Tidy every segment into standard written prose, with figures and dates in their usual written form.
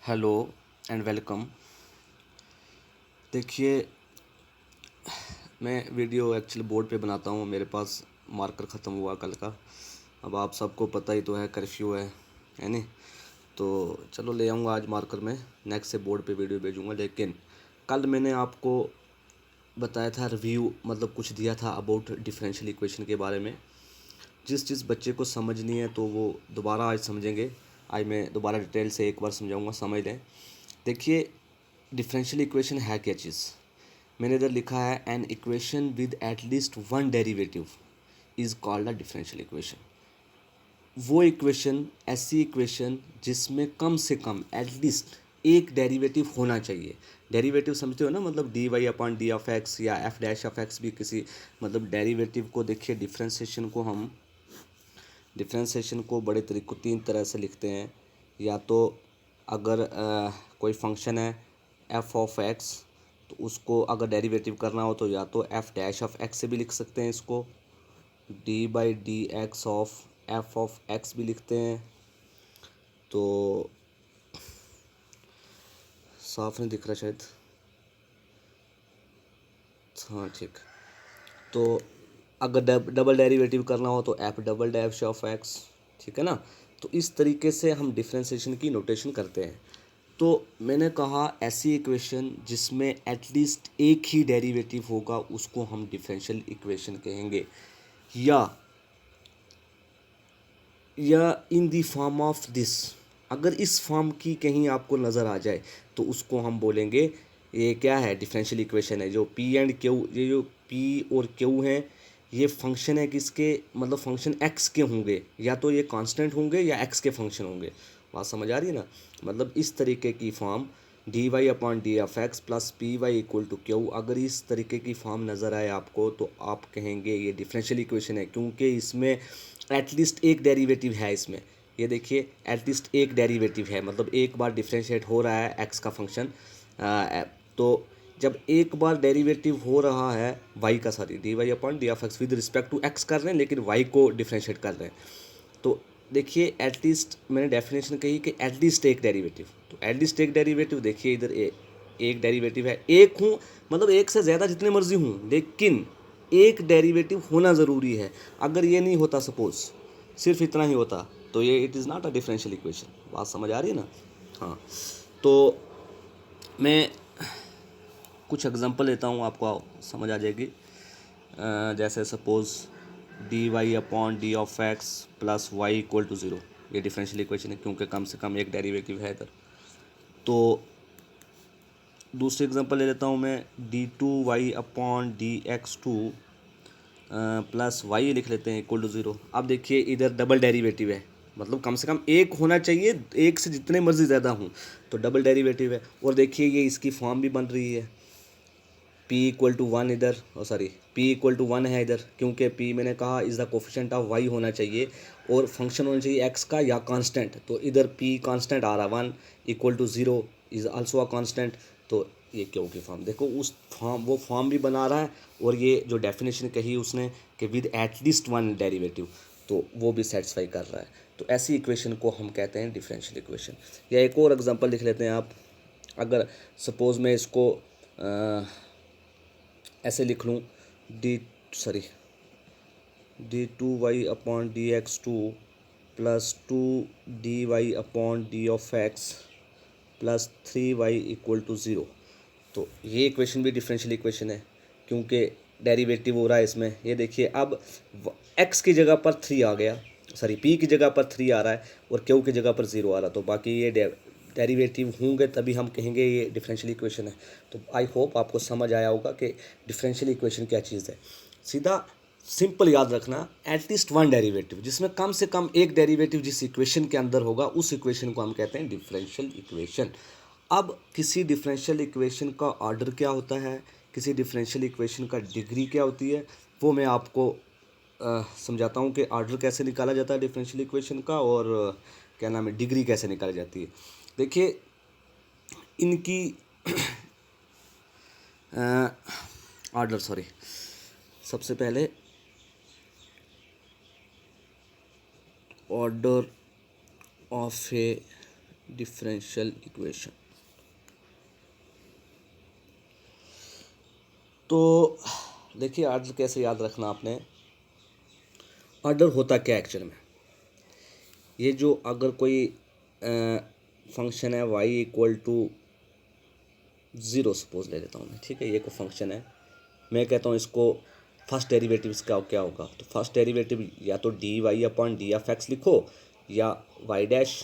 Hello and welcome. देखिए, मैं video actually board पे बनाता हूँ। मेरे पास मार्कर ख़त्म हुआ कल का। अब आप सबको पता ही तो है, कर्फ्यू है नहीं। तो चलो ले आऊँगा आज मार्कर में, नेक्स्ट से बोर्ड पे वीडियो भेजूँगा। लेकिन कल मैंने आपको बताया था रिव्यू, मतलब कुछ दिया था अबाउट डिफरेंशियल इक्वेशन के बारे में। जिस जिस बच्चे को समझनी है तो वो दोबारा आज समझेंगे। आज मैं दोबारा डिटेल से एक बार समझाऊँगा, समझ लें। देखिए, डिफरेंशियल इक्वेशन है क्या चीज़। मैंने इधर लिखा है an equation with at least one derivative is called a differential equation. वो इक्वेशन, ऐसी इक्वेशन जिसमें कम से कम एटलीस्ट एक डेरिवेटिव होना चाहिए। डेरिवेटिव समझते हो ना, मतलब D Y upon D of X या एफ डैश ऑफ एक्स भी किसी, मतलब डेरिवेटिव को देखिए, डिफ्रेंशिएशन को बड़े तरीक़ों, तीन तरह से लिखते हैं। या तो अगर कोई फंक्शन है एफ ऑफ एक्स, तो उसको अगर डेरिवेटिव करना हो तो या तो एफ डैश ऑफ एक्स से भी लिख सकते हैं, इसको D by D x of F of X भी लिखते हैं। तो साफ नहीं दिख रहा शायद, हाँ ठीक। तो अगर डबल डेरिवेटिव करना हो तो F double dash of x, ठीक है ना। तो इस तरीके से हम डिफ्रेंशिएशन की नोटेशन करते हैं। तो मैंने कहा ऐसी इक्वेशन जिसमें एटलीस्ट एक ही डेरिवेटिव होगा उसको हम डिफरेंशियल इक्वेशन कहेंगे, या in the form of this. अगर इस फॉर्म की कहीं आपको नज़र आ जाए तो उसको हम बोलेंगे ये क्या है, डिफरेंशियल इक्वेशन है। जो पी एंड क्यू, ये जो पी और क्यू हैं, ये फंक्शन है किसके, मतलब फंक्शन एक्स के होंगे, या तो ये कांस्टेंट होंगे या एक्स के फंक्शन होंगे। बात समझ आ रही है ना। मतलब इस तरीके की form D Y upon D of X plus P Y equal to Q, अगर इस तरीके की फॉर्म नज़र आए आपको तो आप कहेंगे ये डिफरेंशियल इक्वेशन है, क्योंकि इसमें एटलीस्ट एक डेरिवेटिव है। इसमें ये देखिए, एटलीस्ट एक डेरिवेटिव है, मतलब एक बार डिफ्रेंशिएट हो रहा है एक्स का फंक्शन। तो जब एक बार डेरिवेटिव हो रहा है वाई का, sorry D Y upon D of X with respect to X कर रहे हैं, लेकिन वाई को डिफ्रेंशिएट कर रहे हैं। तो देखिए, एटलीस्ट मैंने डेफिनेशन कही कि एटलीस्ट एक डेरिवेटिव। तो एटलीस्ट एक डेरिवेटिव, देखिए इधर एक डेरिवेटिव है, एक हूँ, मतलब एक से ज़्यादा जितने मर्जी हूँ, लेकिन एक डेरिवेटिव होना ज़रूरी है। अगर ये नहीं होता, सपोज सिर्फ इतना ही होता, तो ये it is not a differential equation. बात समझ आ रही है ना। हाँ, तो मैं कुछ एग्जांपल लेता हूँ, आपको समझ आ जाएगी। जैसे suppose D Y upon D of X plus Y equal to zero, ये डिफरेंशियल इक्वेशन है क्योंकि कम से कम एक डेरिवेटिव है इधर। तो दूसरी एग्जांपल ले लेता हूँ मैं, D two Y upon D X two plus Y लिख लेते हैं इक्वल टू ज़ीरो। अब देखिए, इधर डबल डेरिवेटिव है, मतलब कम से कम एक होना चाहिए, एक से जितने मर्जी ज़्यादा हूँ, तो डबल डेरिवेटिव है। और देखिए ये इसकी फॉर्म भी बन रही है, p इक्वल टू वन इधर, sorry p equal to one है इधर, क्योंकि p मैंने कहा is the coefficient of y होना चाहिए, और फंक्शन होना चाहिए x का या कांस्टेंट। तो इधर p कांस्टेंट आ रहा, one equal to zero is also a constant. तो ये क्यों की फॉर्म देखो, उस फॉर्म, वो फॉर्म भी बना रहा है, और ये जो डेफिनेशन कही उसने कि विद एटलीस्ट वन डेरिवेटिव, तो वो भी सेटिस्फाई कर रहा है। तो ऐसी इक्वेशन को हम कहते हैं डिफरेंशियल इक्वेशन। या एक और एग्जांपल लिख लेते हैं आप। अगर सपोज़ मैं इसको ऐसे लिख लूँ, D two Y upon D X two plus two D Y upon D of X plus three Y equal to zero. तो ये इक्वेशन भी डिफरेंशियल इक्वेशन है, क्योंकि डेरिवेटिव हो रहा है इसमें। ये देखिए, अब एक्स की जगह पर थ्री आ गया, सॉरी पी की जगह पर थ्री आ रहा है, और क्यू की जगह पर ज़ीरो आ रहा। तो बाकी ये डेरिवेटिव होंगे तभी हम कहेंगे ये डिफरेंशियल इक्वेशन है। तो आई होप आपको समझ आया होगा कि डिफरेंशियल इक्वेशन क्या चीज़ है। सीधा सिंपल याद रखना, एटलीस्ट वन डेरिवेटिव, जिसमें कम से कम एक डेरिवेटिव जिस इक्वेशन के अंदर होगा, उस इक्वेशन को हम कहते हैं डिफरेंशियल इक्वेशन। अब किसी डिफरेंशियल इक्वेशन का ऑर्डर क्या होता है, किसी डिफरेंशियल इक्वेशन का डिग्री क्या होती है, वो मैं आपको समझाता हूँ कि ऑर्डर कैसे निकाला जाता है डिफरेंशियल इक्वेशन का, और क्या नाम है, डिग्री कैसे निकाली जाती है। देखिए, इनकी ऑर्डर, सॉरी, सबसे पहले order of a differential equation. तो देखिए आर्डर कैसे याद रखना आपने। आर्डर होता क्या एक्चुअल में, ये जो अगर कोई फंक्शन है y इक्वल टू 0 सपोज ले लेता हूँ मैं, ठीक है, ये कोई फंक्शन है, मैं कहता हूँ इसको फर्स्ट डेरिवेटिव इसका क्या होगा, तो फर्स्ट डेरिवेटिव या तो D Y upon D F X लिखो या वाई डैश,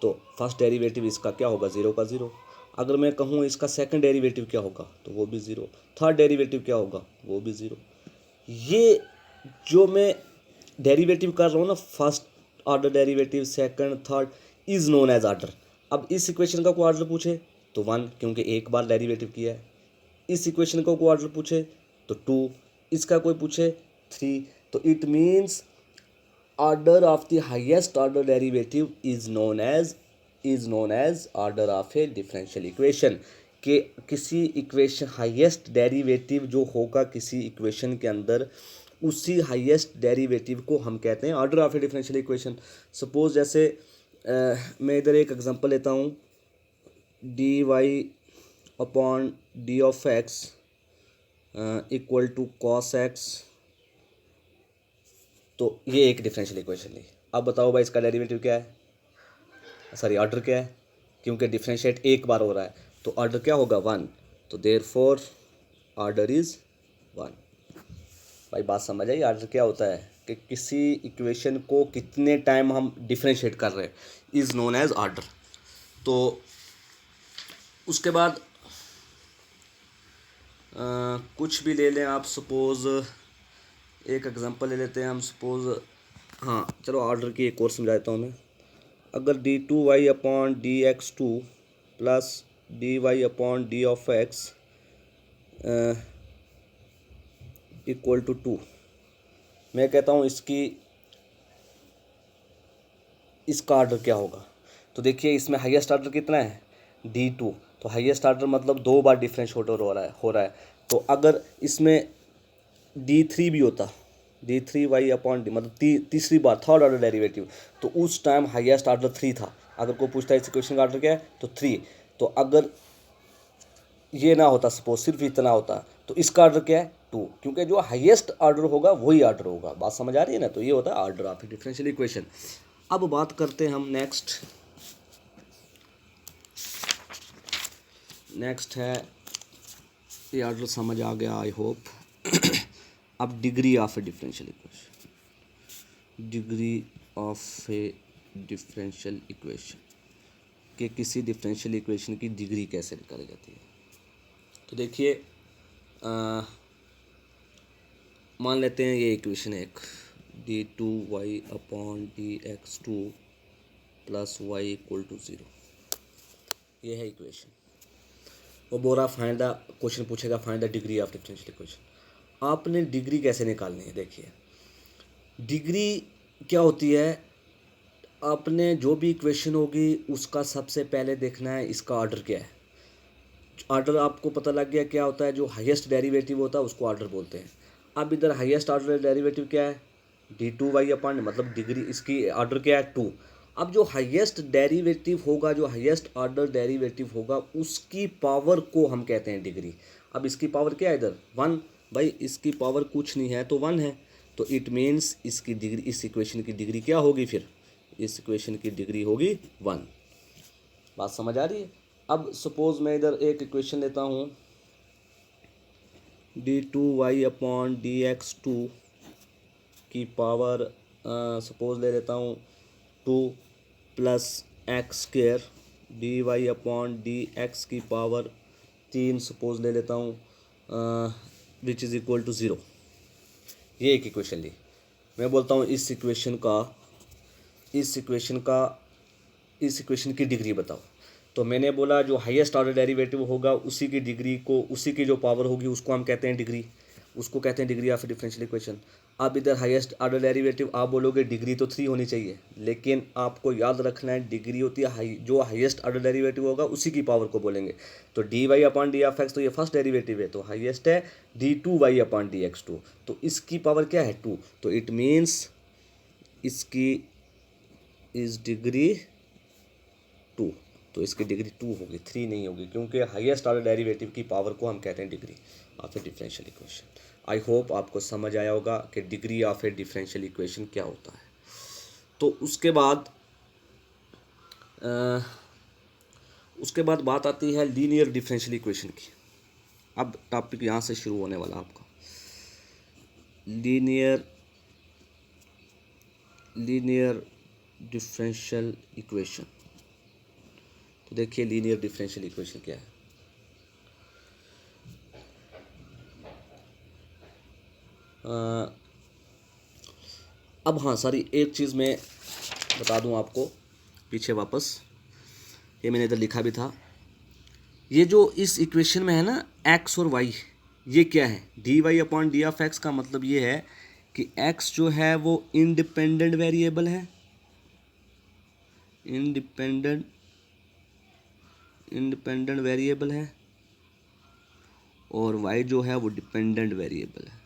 तो फर्स्ट डेरिवेटिव इसका क्या होगा, 0 का 0। अगर मैं कहूँ इसका सेकंड डेरिवेटिव क्या होगा, तो वो भी 0। थर्ड डेरिवेटिव क्या होगा, वो भी 0। ये जो मैं डेरिवेटिव कर रहा हूँ ना, first order derivative, second, third, is known as order. अब इस इक्वेशन का कोई ऑर्डर पूछे तो 1, क्योंकि एक बार डेरिवेटिव किया है। इस इक्वेशन का कोई ऑर्डर पूछे तो 2, इसका कोई पूछे 3, तो it means order of the highest order derivative is known as order of a differential equation. कि किसी इक्वेशन हाईएस्ट डेरिवेटिव जो होगा किसी इक्वेशन के अंदर, उसी हाईएस्ट डेरिवेटिव को हम कहते हैं order of a differential equation. Suppose जैसे मैं इधर एक एग्जांपल लेता हूँ, D Y upon D of X equal to cos X, तो ये एक डिफरेंशियल इक्वेशन ली। अब बताओ भाई इसका डेरिवेटिव क्या है, सॉरी ऑर्डर क्या है, क्योंकि डिफरेंशिएट एक बार हो रहा है तो ऑर्डर क्या होगा, 1, तो देयरफॉर ऑर्डर इज 1। भाई बात समझ आई, ऑर्डर क्या होता है कि किसी इक्वेशन को कितने टाइम हम डिफरेंशिएट कर रहे हैं इज नोन एज ऑर्डर। तो उसके बाद कुछ भी ले लें आप, सपोज एक एग्जांपल ले लेते हैं हम, सपोज हाँ चलो ऑर्डर की एक और समझा देता हूँ मैं। अगर D two Y upon D X two plus D Y upon D of X equal to 2, मैं कहता हूँ इसका ऑर्डर क्या होगा। तो देखिए इसमें हाईएस्ट ऑर्डर कितना है, D2, तो हाईएस्ट ऑर्डर मतलब 2 बार डिफरेंशिएट हो रहा है। तो अगर इसमें D3 भी होता, D3 वाई अपॉन डी मतलब तीसरी बार थर्ड ऑर्डर डेरिवेटिव, तो उस टाइम हाईएस्ट ऑर्डर 3 था। अगर कोई पूछता है इस इक्वेशन का ऑर्डर क्या है तो 3, तो अगर ये ना होता, सपोज सिर्फ इतना होता, तो इसका ऑर्डर क्या है 2, क्योंकि जो हाईएस्ट ऑर्डर होगा वही ऑर्डर होगा। बात समझ आ रही है ना, तो ये होता है ऑर्डर ऑफ डिफरेंशियल इक्वेशन। अब बात करते हैं हम नेक्स्ट है, ये ऑर्डर समझ आ गया आई होप। अब degree of a differential equation, degree of a differential equation, कि किसी डिफरेंशियल इक्वेशन की डिग्री कैसे निकाली जाती है। तो देखिए मान लेते हैं ये इक्वेशन एक, d2y upon dx2 plus Y equal to 0, ये है इक्वेशन। वो बोल रहा फाइंड द, क्वेश्चन पूछेगा find the degree of differential equation. आपने डिग्री कैसे निकालनी है, देखिए डिग्री क्या होती है, आपने जो भी इक्वेशन होगी उसका सबसे पहले देखना है इसका ऑर्डर क्या है। ऑर्डर आपको पता लग गया क्या होता है, जो हाईएस्ट डेरिवेटिव होता है उसको ऑर्डर बोलते हैं। अब इधर हाईएस्ट ऑर्डर डेरिवेटिव क्या है, d2y अपॉन मतलब डिग्री, इसकी ऑर्डर क्या है 2। अब जो हाईएस्ट डेरिवेटिव होगा, जो हाईएस्ट ऑर्डर डेरिवेटिव होगा, उसकी पावर को हम कहते हैं डिग्री। अब इसकी पावर क्या है इधर 1, भाई इसकी पावर कुछ नहीं है तो 1 है, तो इट मीन्स इसकी डिग्री, इस इक्वेशन की डिग्री क्या होगी, फिर इस इक्वेशन की डिग्री होगी 1। बात समझ आ रही है। अब सपोज मैं इधर एक इक्वेशन लेता हूँ, d2y अपॉन dx2 की पावर सपोज ले लेता हूँ 2 plus X square, D Y upon D X की पावर 3 सपोज ले लेता हूँ विच इज़ इक्वल टू 0। ये एक इक्वेशन ली। मैं बोलता हूँ इस इक्वेशन की डिग्री बताओ। तो मैंने बोला जो हाईएस्ट ऑर्डर डेरिवेटिव होगा उसी की डिग्री को, उसी की जो पावर होगी उसको हम कहते हैं डिग्री, उसको कहते हैं डिग्री ऑफ डिफरेंशियल इक्वेशन। अब इधर हाईएस्ट ऑर्डर डेरिवेटिव आप बोलोगे डिग्री तो 3 होनी चाहिए, लेकिन आपको याद रखना है डिग्री होती है जो हाईएस्ट ऑर्डर डेरिवेटिव होगा उसी की पावर को बोलेंगे। तो D Y upon D of X, तो ये फर्स्ट डेरिवेटिव है तो हाईएस्ट है d2y अपॉन dx2, तो इसकी पावर क्या है 2, तो इट मीन्स इसकी इज डिग्री 2। तो इसकी डिग्री 2 होगी, 3 नहीं होगी, क्योंकि हाईएस्ट ऑर्डर डेरिवेटिव की पावर को हम कहते हैं degree of a differential equation. I hope आपको समझ आया होगा कि degree of a differential equation क्या होता है। तो उसके बाद बात आती है लीनियर डिफरेंशियल इक्वेशन की। अब टॉपिक यहाँ से शुरू होने वाला आपका, लीनियर डिफरेंशियल इक्वेशन। तो देखिए लीनियर डिफरेंशियल इक्वेशन क्या है। अब हाँ सॉरी, एक चीज़ मैं बता दूं आपको, पीछे वापस, ये मैंने इधर लिखा भी था, ये जो इस इक्वेशन में है ना एक्स और वाई, ये क्या है, D Y upon D of X का मतलब ये है कि एक्स जो है वो इंडिपेंडेंट वेरिएबल है, इंडिपेंडेंट वेरिएबल है, और वाई जो है वो डिपेंडेंट वेरिएबल है,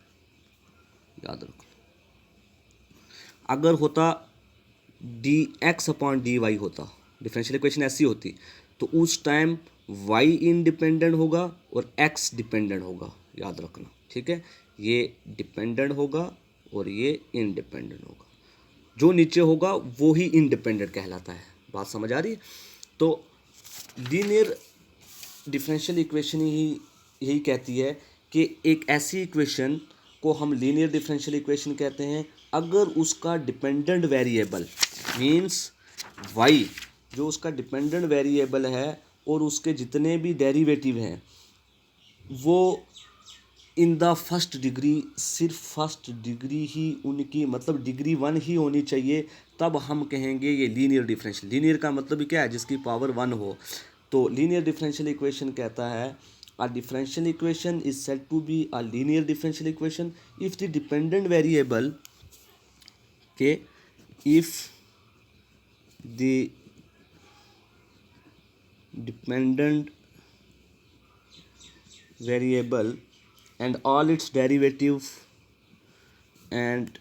याद रखो। अगर होता D X upon D Y होता, डिफरेंशियल इक्वेशन ऐसी होती, तो उस टाइम वाई इंडिपेंडेंट होगा और एक्स डिपेंडेंट होगा, याद रखना, ठीक है। ये डिपेंडेंट होगा और ये इंडिपेंडेंट होगा, जो नीचे होगा वो ही इंडिपेंडेंट कहलाता है। बात समझ आ रही है। तो लीनियर डिफरेंशियल इक्वेशन ही यही कहती है कि एक ऐसी इक्वेशन को हम लीनियर डिफरेंशियल इक्वेशन कहते हैं अगर उसका डिपेंडेंट वेरिएबल मींस वाई, जो उसका डिपेंडेंट वेरिएबल है और उसके जितने भी डेरिवेटिव हैं वो इन द फर्स्ट डिग्री, सिर्फ फर्स्ट डिग्री ही उनकी, मतलब डिग्री 1 ही होनी चाहिए, तब हम कहेंगे ये लीनियर डिफरेंशियल। लीनियर का मतलब क्या है, जिसकी पावर 1 हो। तो लीनियर डिफरेंशियल इक्वेशन कहता है a differential equation is said to be a linear differential equation if the dependent variable के if the dependent variable and all its derivative and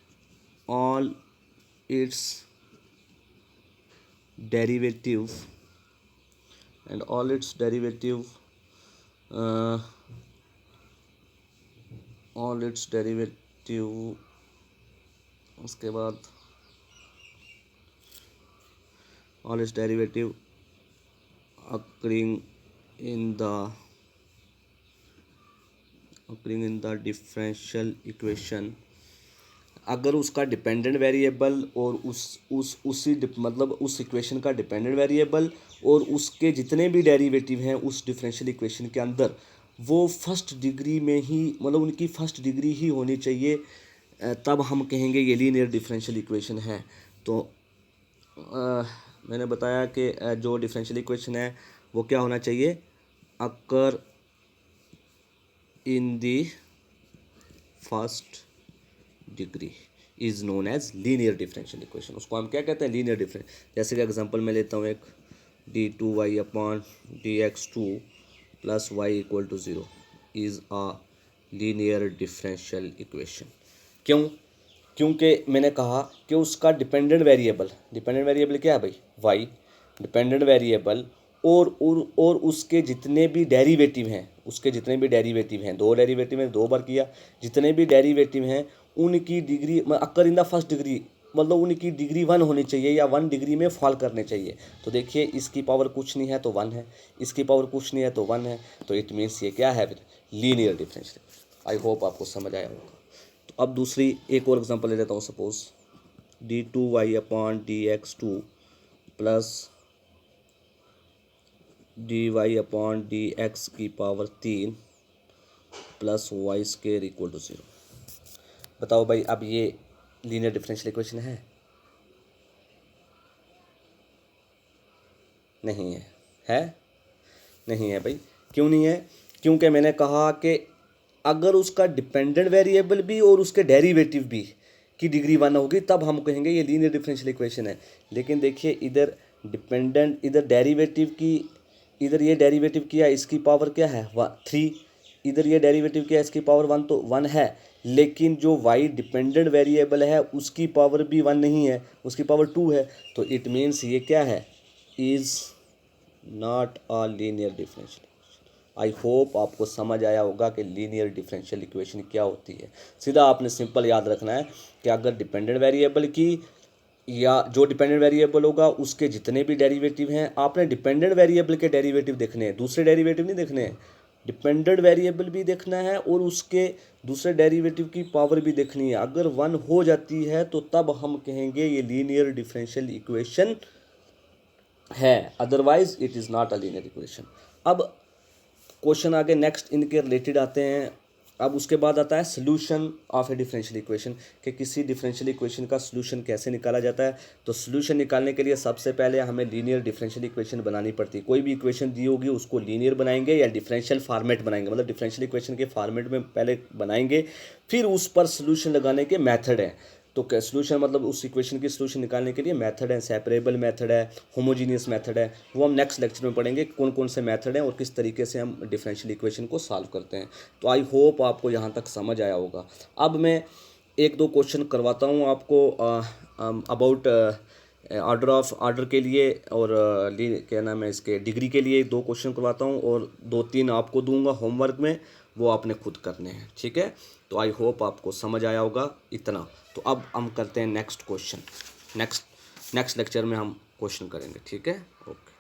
all its derivative and all its derivative all its derivative, उसके बाद all its derivative occurring in the differential equation, अगर उसका dependent variable और उसी मतलब उस equation का डिपेंडेंट वेरिएबल और उसके जितने भी डेरिवेटिव हैं उस डिफरेंशियल इक्वेशन के अंदर, वो फर्स्ट डिग्री में ही, मतलब उनकी फर्स्ट डिग्री ही होनी चाहिए, तब हम कहेंगे ये लीनियर डिफरेंशियल इक्वेशन है। तो मैंने बताया कि जो डिफरेंशियल इक्वेशन है वो क्या होना चाहिए, occur in the first degree is known as linear differential equation. उसको हम क्या कहते हैं, लीनियर डिफरेंस। जैसे कि एग्जांपल मैं लेता हूँ एक, d2y upon dx2 plus Y equal to 0 is a linear differential equation. क्यों? क्योंकि मैंने कहा कि उसका डिपेंडेंट वेरिएबल क्या है भाई, वाई, डिपेंडेंट वेरिएबल और उसके जितने भी डेरिवेटिव हैं, दो डेरिवेटिव हैं, 2 बार किया, जितने भी डेरिवेटिव हैं उनकी degree occur in the first degree, मतलब उनकी डिग्री 1 होनी चाहिए या 1 डिग्री में फॉल करने चाहिए। तो देखिए इसकी पावर कुछ नहीं है तो 1 है, इसकी पावर कुछ नहीं है तो 1 है, तो इट मीन्स ये क्या है, लीनियर डिफरेंशियल। आई होप आपको समझ आया होगा। तो अब दूसरी एक और एग्जांपल ले लेता हूँ। Suppose d2y upon dx2 plus dy upon dx की power 3 plus Y square equal to 0। बताओ भाई, अब ये लीनियर डिफरेंशियल इक्वेशन है? नहीं है। नहीं है भाई। क्यों नहीं है? क्योंकि मैंने कहा कि अगर उसका डिपेंडेंट वेरिएबल भी और उसके डेरिवेटिव भी की डिग्री 1 होगी तब हम कहेंगे ये लीनियर डिफरेंशियल इक्वेशन है। लेकिन देखिए इधर डिपेंडेंट, इधर डेरिवेटिव की, इधर ये डेरिवेटिव किया, इसकी पावर क्या है 3, इधर ये डेरिवेटिव किया, इसकी पावर 1, तो 1 है। लेकिन जो वाई डिपेंडेंट वेरिएबल है उसकी पावर भी 1 नहीं है, उसकी पावर 2 है। तो इट मीन्स ये क्या है, is not a linear differential. I hope आपको समझ आया होगा कि लीनियर डिफरेंशियल इक्वेशन क्या होती है। सीधा आपने सिंपल याद रखना है कि अगर डिपेंडेंट वेरिएबल की या जो डिपेंडेंट वेरिएबल होगा उसके जितने भी डेरिवेटिव हैं, आपने डिपेंडेंट वेरिएबल के डेरिवेटिव देखने हैं, दूसरे डेरिवेटिव नहीं देखने हैं। डिपेंडेंट वेरिएबल भी देखना है और उसके दूसरे डेरिवेटिव की पावर भी देखनी है। अगर 1 हो जाती है तो तब हम कहेंगे ये लीनियर डिफरेंशियल इक्वेशन है, otherwise it is not a linear equation. अब क्वेश्चन आगे नेक्स्ट इनके रिलेटेड आते हैं। अब उसके बाद आता है solution of a differential equation, कि किसी डिफरेंशियल इक्वेशन का सोल्यूशन कैसे निकाला जाता है। तो सोल्यूशन निकालने के लिए सबसे पहले हमें लीनियर डिफरेंशियल इक्वेशन बनानी पड़ती है। कोई भी इक्वेशन दी होगी उसको लीनियर बनाएंगे या डिफरेंशियल फार्मेट बनाएंगे, मतलब डिफरेंशियल इक्वेशन के फार्मेट में पहले बनाएंगे, फिर उस पर सोल्यूशन लगाने के मेथड हैं। तो क्या सोल्यूशन, मतलब उस इक्वेशन की सोल्यूशन निकालने के लिए मेथड है, सेपरेबल मेथड है, होमोजीनियस मेथड है, वो हम नेक्स्ट लेक्चर में पढ़ेंगे कौन कौन से मेथड हैं और किस तरीके से हम डिफरेंशियल इक्वेशन को सॉल्व करते हैं। तो आई होप आपको यहाँ तक समझ आया होगा। अब मैं एक दो क्वेश्चन करवाता हूँ आपको अबाउट ऑर्डर के लिए, और क्या नाम है इसके, डिग्री के लिए दो क्वेश्चन करवाता हूँ और 2-3 आपको दूंगा होमवर्क में, वो आपने खुद करने हैं, ठीक है। तो आई होप आपको समझ आया होगा इतना। तो अब हम करते हैं नेक्स्ट क्वेश्चन, नेक्स्ट लेक्चर में हम क्वेश्चन करेंगे, ठीक है। ओके।